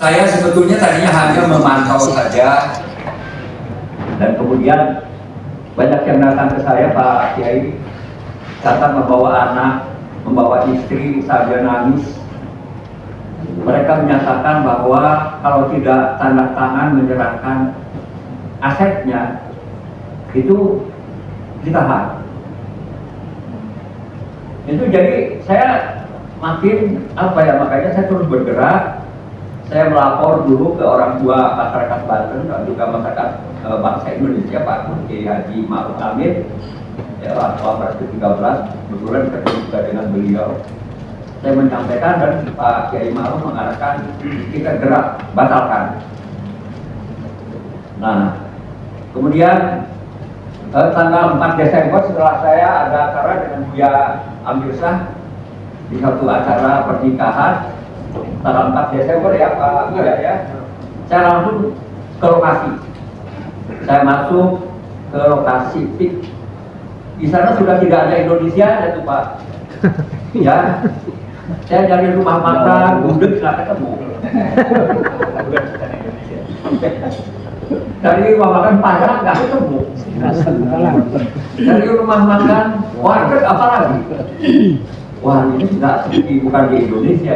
Saya sebetulnya tadinya hanya memantau saja, dan kemudian banyak yang datang ke saya, Pak Kiai, datang membawa anak, membawa istri saja nangis. Mereka menyatakan bahwa kalau tidak tanda tangan menyerahkan asetnya, itu ditahan. Itu jadi saya makin makanya saya terus bergerak. Saya melapor dulu ke orang tua masyarakat Banten dan juga masyarakat bangsa Indonesia, Pak Kiai Haji Ma'ruf Amin, ya, tahun 2013, kebetulan ketemu juga dengan beliau. Saya menyampaikan dan Pak Kiai Ma'ruf mengarahkan kita gerak batalkan. Nah, kemudian tanggal 4 Desember setelah saya ada acara dengan Buya Amir Shah di satu acara pernikahan, tanggal 4 Desember ya Pak Buya ya, saya langsung ke lokasi. Saya masuk ke lokasi PIK. Di sana sudah tidak ada Indonesia ya tuh Pak. Ya, saya dari rumah makan, gudeg nggak ketemu. Dari rumah makan Padang nggak ketemu. Dari rumah makan warteg apa lagi? Wah, ini nggak seperti bukan di Indonesia.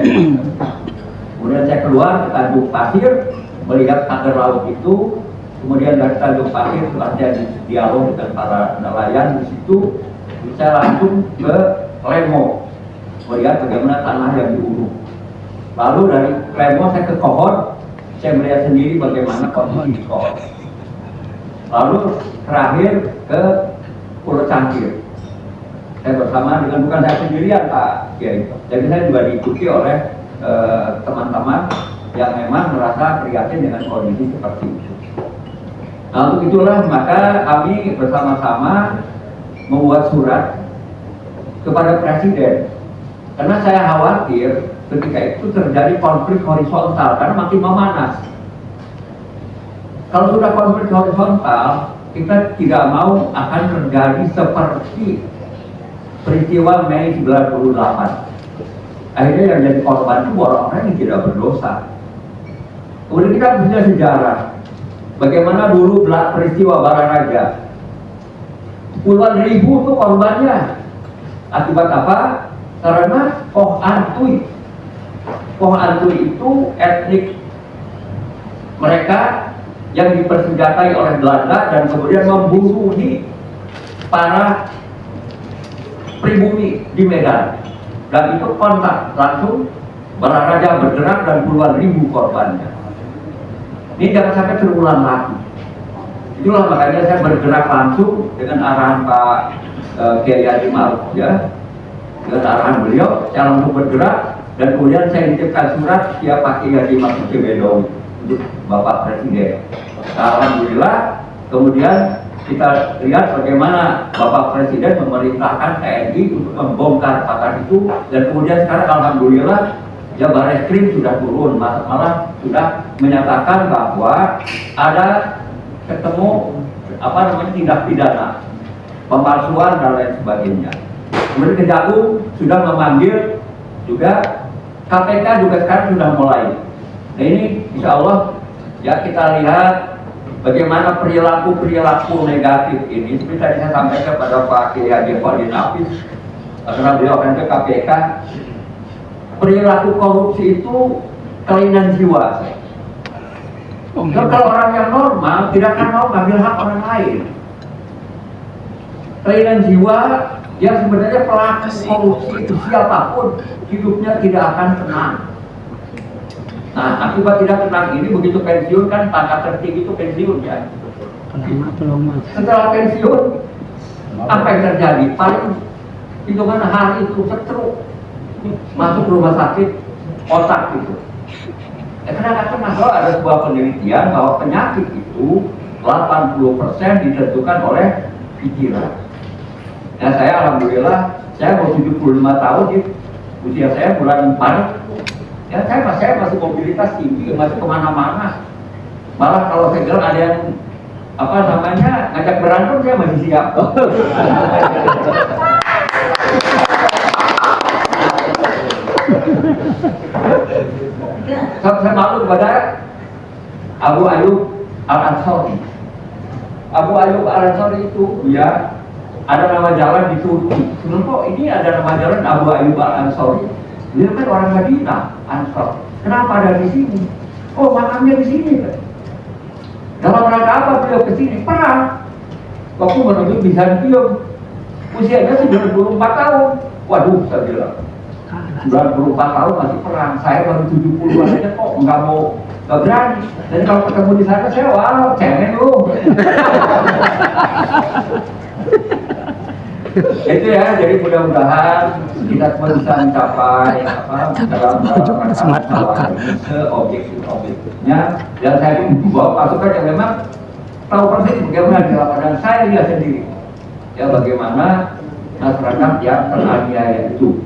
Kemudian saya keluar ke Tanjung Pasir, melihat pagar laut itu. Kemudian dari Tanjung Pasir setelah saya dialog dengan para nelayan di situ, saya langsung ke Lemo, melihat bagaimana tanah yang diuruk. Lalu dari Lemo saya ke Kohon, saya melihat sendiri bagaimana kondisi Kohon. Lalu terakhir ke Pulau Cangkir. Saya bersama dengan, bukan saya sendirian Pak Kiai, jadi saya juga diikuti oleh teman-teman yang memang merasa prihatin dengan kondisi seperti itu. Nah, untuk itulah maka kami bersama-sama membuat surat kepada Presiden, karena saya khawatir ketika itu terjadi konflik horizontal karena makin memanas. Kalau sudah konflik horizontal, kita tidak mau akan terjadi seperti peristiwa Mei 98. Akhirnya yang jadi korban itu orang-orang yang tidak berdosa. Kemudian kita punya sejarah. Bagaimana dulu peristiwa Bararaja. Puluhan ribu itu korbannya. Akibat apa? Karena Koh Antui. Koh Antui itu etnik mereka yang dipersenjatai oleh Belanda dan kemudian membunuhi para pribumi di Medan. Dan itu kontak langsung Bararaja bergerak dan puluhan ribu korbannya. Ini jangan sampai terulang lagi. Itulah makanya saya bergerak langsung dengan arahan Pak Kiai Haji Ma'ruf ya, dengan arahan beliau, saya langsung bergerak dan kemudian saya titipkan surat via Pak Kiai Haji Ma'ruf Bedowi untuk Bapak Presiden. Nah, alhamdulillah kemudian kita lihat bagaimana Bapak Presiden memerintahkan TNI untuk membongkar pagar itu, dan kemudian sekarang alhamdulillah ya Barreskrim sudah turun, malah sudah menyatakan bahwa ada ketemu tindak pidana pemalsuan dan lain sebagainya. Kemudian Kejagung sudah memanggil juga, KPK juga sekarang sudah mulai. Nah ini insya Allah ya kita lihat bagaimana perilaku negatif ini. Seperti tadi saya sampaikan kepada Pak Kiai Haji Khalil Nafis, karena beliau akan ke KPK. Perilaku korupsi itu kelainan jiwa. Kalau orang yang normal tidak akan mau mengambil hak orang lain. Kelainan jiwa yang sebenarnya pelaku korupsi itu siapapun hidupnya tidak akan tenang. Nah, akibat tidak tenang ini begitu pensiun kan pangkat tertinggi itu pensiun ya. Setelah pensiun apa yang terjadi? Paling hitungan hari itu stroke, masuk rumah sakit otak gitu. Karena ada sebuah penelitian bahwa penyakit itu 80% ditentukan oleh pikiran. Nah, saya alhamdulillah saya mau 75 tahun ya, usia saya bulan Maret. Ya saya masih mobilitas tinggi, masih kemana-mana. Malah kalau saya bilang ada yang ngajak berantem, saya masih siap. Saya malu kepada Abu Ayyub Al-Ansari. Abu Ayyub Al-Ansari itu ya ada nama jalan di Turki. Sebelum kok ini ada nama jalan Abu Ayyub Al-Ansari. Dia kan orang Madinah, Ansar. Kenapa ada di sini? Oh, makamnya di sini. Dalam rangka apa beliau ke sini? Perang. Waktu menuju Bizantium. Usianya 94 tahun. Waduh, saya bilang 94 tahun masih perang. Saya baru 70-an aja kok nggak berani. Dan kalau ketemu di sana saya wah cengeng lu. Itu ya, jadi mudah-mudahan kita semua bisa mencapai dalam objektifnya. Dan saya pun membawa pasukan yang memang tahu persis bagaimana di lapangan. Saya lihat sendiri ya bagaimana masyarakat yang teraniaya itu.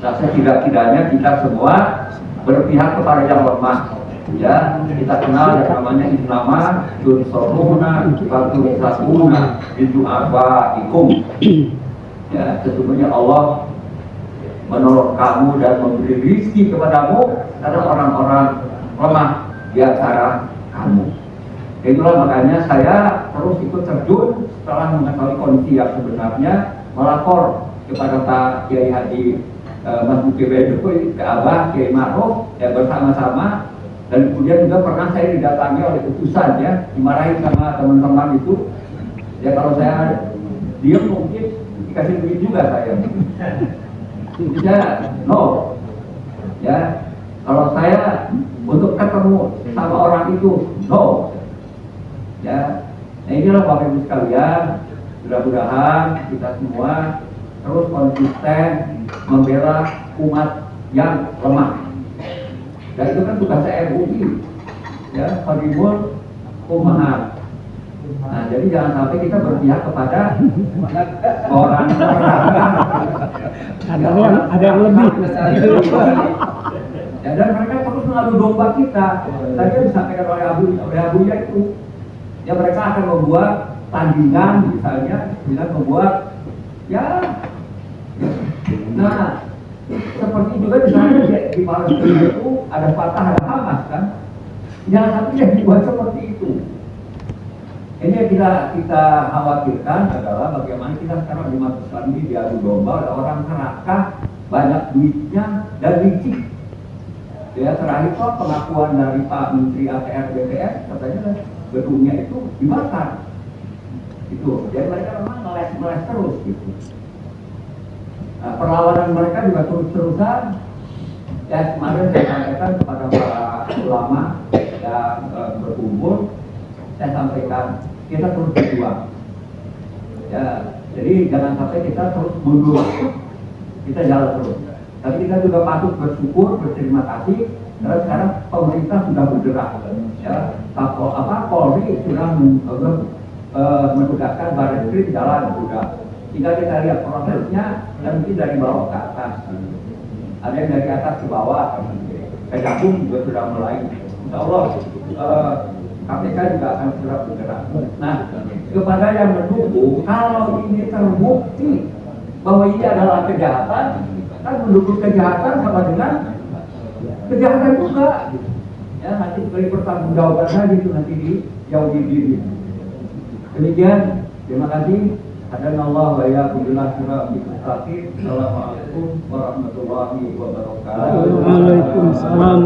Nah, setidak-tidaknya kita semua berpihak kepada yang lemah. Ya, kita kenal yang namanya Islama, Tunsoruna, Fatunasuna, itu apa ikum. Ya, sesungguhnya Allah menolong kamu dan memberi rezeki kepadamu karena orang-orang lemah di antara kamu. Itulah makanya saya terus ikut terjun setelah mengetahui kondisi yang sebenarnya, melapor kepada Pak Kiai Haji Mas Buki Bedoy, ke Abah Kiai Ma'ruf ya bersama-sama. Dan kemudian juga pernah saya didatangi oleh utusan ya, dimarahin sama teman-teman itu. Ya kalau saya diam mungkin dikasih duit juga saya. Bisa no. Ya kalau saya untuk ketemu sama orang itu no. Ya, nah inilah Bapak Ibu sekalian. Mudah-mudahan kita semua terus konsisten membela umat yang lemah. Dan itu kan tugasnya MUI, ya, Khadimul Ummahat. Nah, jadi jangan sampai kita berpihak kepada orang ada yang lebih. Ya, dan mereka terus mengadu domba kita. Tadi yang disampaikan oleh Abuya itu, ya mereka akan membuat tandingan misalnya dengan membuat ya. Nah, seperti juga misalnya di Palestina itu ada Fatah, ada Hamas kan. Jangan sampai yang dibuat seperti itu. Ini yang kita khawatirkan adalah bagaimana kita sekarang umat Islam ini diadu domba oleh orang serakah, banyak duitnya dan licik. Ya terakhir kok pengakuan dari Pak Menteri ATR BPS katanya gedungnya itu dibakar. Itu, jadi mereka memang ngeles terus gitu. Nah, perlawanan mereka juga terus-terusan. Ya kemarin saya sampaikan kepada para ulama yang berkumpul, saya sampaikan kita terus berjuang. Ya, jadi jangan sampai kita terus mundur, kita jalan terus. Tapi kita juga patut bersyukur, berterima kasih karena sekarang pemerintah sudah bergerak. Ya, Polri sudah menugaskan Baris Krim jalan sudah. Tinggal kita lihat prosesnya dan mungkin dari bawah ke atas. Ada yang dari atas ke bawah. Kejagung juga sudah mulai. Insya Allah KPK juga akan segera bergerak. Nah, kepada yang mendukung, kalau ini terbukti bahwa ini adalah kejahatan, kan mendukung kejahatan sama dengan kejahatan juga. Ya, nanti beri pertanggungjawaban lagi itu nanti di jauh diri. Demikian, terima kasih. Hadanallah wa iyyakum ila siratal mustaqim. Assalamualaikum warahmatullahi wabarakatuh. Waalaikumsalam.